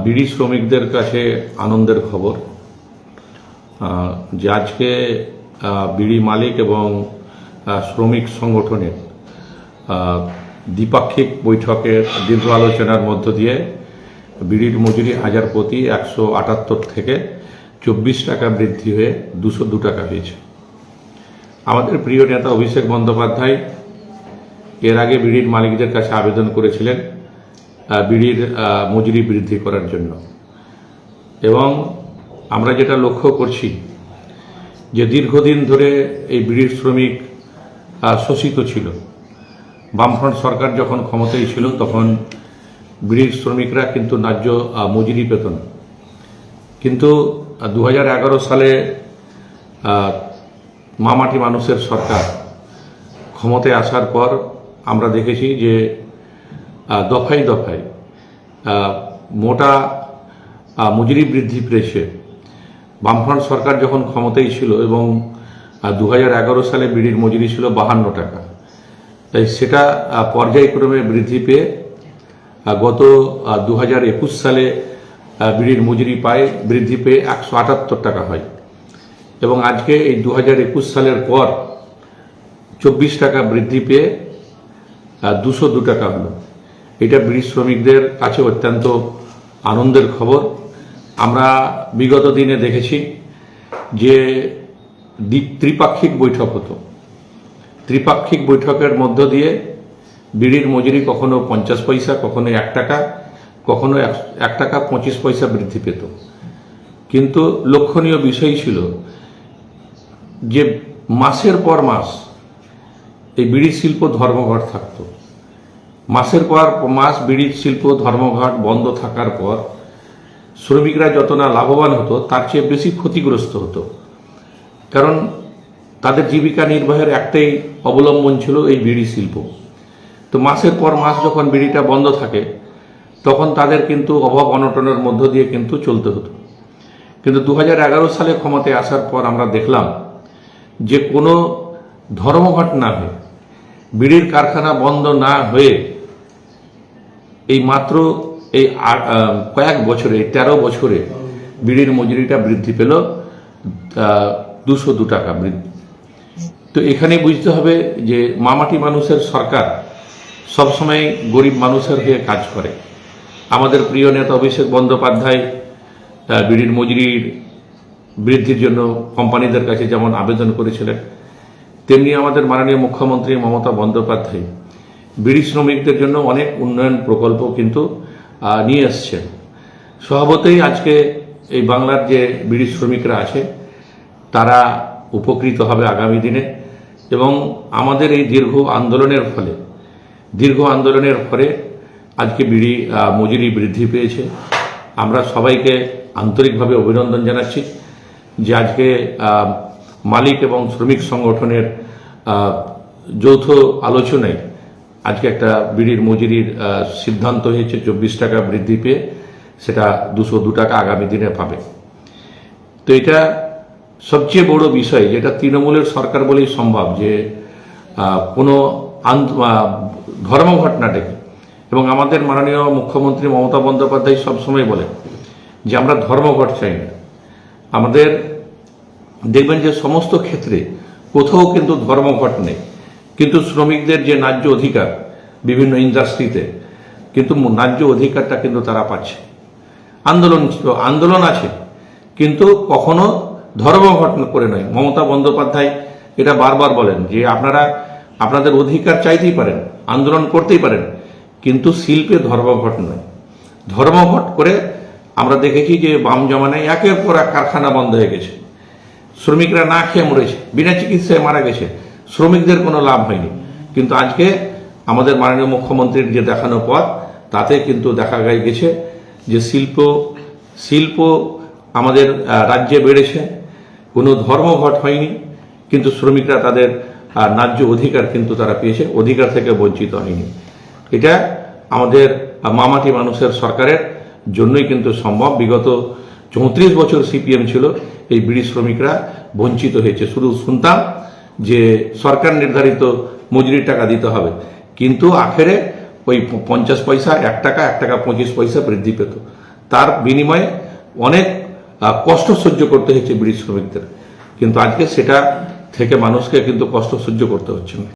বিড়ি শ্রমিকদের কাছে আনন্দের খবর যে আজকে বিড়ি মালিক এবং শ্রমিক সংগঠনের দ্বিপাক্ষিক বৈঠকের দীর্ঘ আলোচনার মধ্য দিয়ে বিড়ির মজুরি হাজার প্রতি 178 থেকে 24 টাকা বৃদ্ধি হয়ে 202 টাকা হয়েছে। আমাদের প্রিয় নেতা অভিষেক বন্দ্যোপাধ্যায় এর আগে বিড়ির মালিকদের কাছে আবেদন করেছিলেন বিড়ির মজুরি বৃদ্ধি করার জন্য, এবং আমরা যেটা লক্ষ্য করছি যে দীর্ঘদিন ধরে এই বিড়ির শ্রমিক শোষিত ছিল। বামফ্রন্ট সরকার যখন ক্ষমতায় ছিল তখন বিড়ির শ্রমিকরা কিন্তু ন্যায্য মজুরি পেত না, কিন্তু 2011 সালে মামাটি মানুষের সরকার ক্ষমতায় আসার পর আমরা দেখেছি যে দফায় দফায় মোটা মজুরি বৃদ্ধি পেয়েছে। বামফ্রন্ট সরকার যখন ক্ষমতায় ছিল এবং 2011 সালে বিড়ির মজুরি ছিল 52 টাকা, তাই সেটা পর্যায়ক্রমে বৃদ্ধি পেয়ে গত 2021 সালে বিড়ির মজুরি বৃদ্ধি পেয়ে 178 টাকা হয়, এবং আজকে এই 2021 সালের পর 24 টাকা বৃদ্ধি পেয়ে 202 টাকা হলো। এটা বিড়ি শ্রমিকদের কাছে অত্যন্ত আনন্দের খবর। আমরা বিগত দিনে দেখেছি যে ত্রিপাক্ষিক বৈঠক হতো, ত্রিপাক্ষিক বৈঠকের মধ্য দিয়ে বিড়ির মজুরি কখনো 50 পয়সা, কখনো 1 টাকা, কখনো 1 টাকা 25 পয়সা বৃদ্ধি পেত। কিন্তু লক্ষণীয় বিষয় ছিল যে মাসের পর মাস এই বিড়ি শিল্প ধর্মঘট থাকত। মাসের পর মাস বিড়ি শিল্প ধর্মঘট বন্ধ থাকার পর শ্রমিকরা যত না লাভবান হতো তার চেয়ে বেশি ক্ষতিগ্রস্ত হতো, কারণ তাদের জীবিকা নির্বাহের একটাই অবলম্বন ছিল এই বিড়ি শিল্প। তো মাসের পর মাস যখন বিড়িটা বন্ধ থাকে তখন তাদের কিন্তু অভাব অনটনের মধ্য দিয়ে কিন্তু চলতে হতো। কিন্তু 2011 সালে ক্ষমতায় আসার পর আমরা দেখলাম যে কোনো ধর্মঘট না হয়ে, বিড়ির কারখানা বন্ধ না হয়ে এই মাত্র এই কয়েক বছরে, 13 বছরে বিড়ির মজুরিটা বৃদ্ধি পেল 202 টাকা বৃদ্ধি। তো এখানে বুঝতে হবে যে মামাটি মানুষের সরকার সবসময় গরিব মানুষের হয়ে কাজ করে। আমাদের প্রিয় নেতা অভিষেক বন্দ্যোপাধ্যায় বিড়ির মজুরির বৃদ্ধির জন্য কোম্পানিদের কাছে যেমন আবেদন করেছিলেন, তেমনি আমাদের মাননীয় মুখ্যমন্ত্রী মমতা বন্দ্যোপাধ্যায় বিড়ি শ্রমিকদের জন্য অনেক উন্নয়ন প্রকল্প কিন্তু নিয়ে এসছেন। স্বভাবতই আজকে এই বাংলার যে বিড়ি শ্রমিকরা আছে তারা উপকৃত হবে আগামী দিনে, এবং আমাদের এই দীর্ঘ আন্দোলনের ফলে আজকে বিড়ি মজুরি বৃদ্ধি পেয়েছে। আমরা সবাইকে আন্তরিকভাবে অভিনন্দন জানাচ্ছি যে আজকে মালিক এবং শ্রমিক সংগঠনের যৌথ আলোচনায় আজকে একটা বিড়ির মজুরির সিদ্ধান্ত হয়েছে 24 টাকা বৃদ্ধি পেয়ে সেটা 202 টাকা আগামী দিনে পাবে। তো এটা সবচেয়ে বড় বিষয়, যেটা তৃণমূলের সরকার বলেই সম্ভব যে কোনো ধর্মঘট না ডেকে। এবং আমাদের মাননীয় মুখ্যমন্ত্রী মমতা বন্দ্যোপাধ্যায় সবসময় বলেন যে আমরা ধর্মঘট চাই না। আমাদের দেখবেন যে সমস্ত ক্ষেত্রে কোথাও কিন্তু ধর্মঘট নেই, কিন্তু শ্রমিকদের যে ন্যায্য অধিকার বিভিন্ন ইন্ডাস্ট্রিতে কিন্তু ন্যায্য অধিকারটা কিন্তু তারা পাচ্ছে। আন্দোলন আছে, কিন্তু কখনো ধর্মঘট করে নয়। মমতা বন্দ্যোপাধ্যায় এটা বারবার বলেন যে আপনারা আপনাদের অধিকার চাইতেই পারেন, আন্দোলন করতেই পারেন, কিন্তু শিল্পে ধর্মঘট নয়। ধর্মঘট করে আমরা দেখেছি যে বাম জমানায় একের পর এক কারখানা বন্ধ হয়ে গেছে, শ্রমিকরা না খেয়ে মরেছে, বিনা চিকিৎসায় মারা গেছে, শ্রমিকদের কোনো লাভ হয়নি। কিন্তু আজকে আমাদের মাননীয় মুখ্যমন্ত্রীর যে দেখানো পথ তাতে কিন্তু দেখা গেছে যে শিল্প আমাদের রাজ্যে বেড়েছে, কোনো ধর্মঘট হয়নি, কিন্তু শ্রমিকরা তাদের ন্যায্য অধিকার কিন্তু তারা পেয়েছে, অধিকার থেকে বঞ্চিত হয়নি। এটা আমাদের মামাটি মানুষের সরকারের জন্যই কিন্তু সম্ভব। বিগত 34 বছর সিপিএম ছিল, এই বিড়ি শ্রমিকরা বঞ্চিত হয়েছে। শুধু শুনতাম যে সরকার নির্ধারিত মজুরির টাকা দিতে হবে, কিন্তু আখেরে ওই 50 পয়সা 1 টাকা 1 টাকা 25 পয়সা বৃদ্ধি পেত। তার বিনিময়ে অনেক কষ্ট সহ্য করতে হয়েছে বিড়ি শ্রমিকদের, কিন্তু আজকে সেটা থেকে মানুষকে কিন্তু কষ্ট সহ্য করতে হচ্ছে না।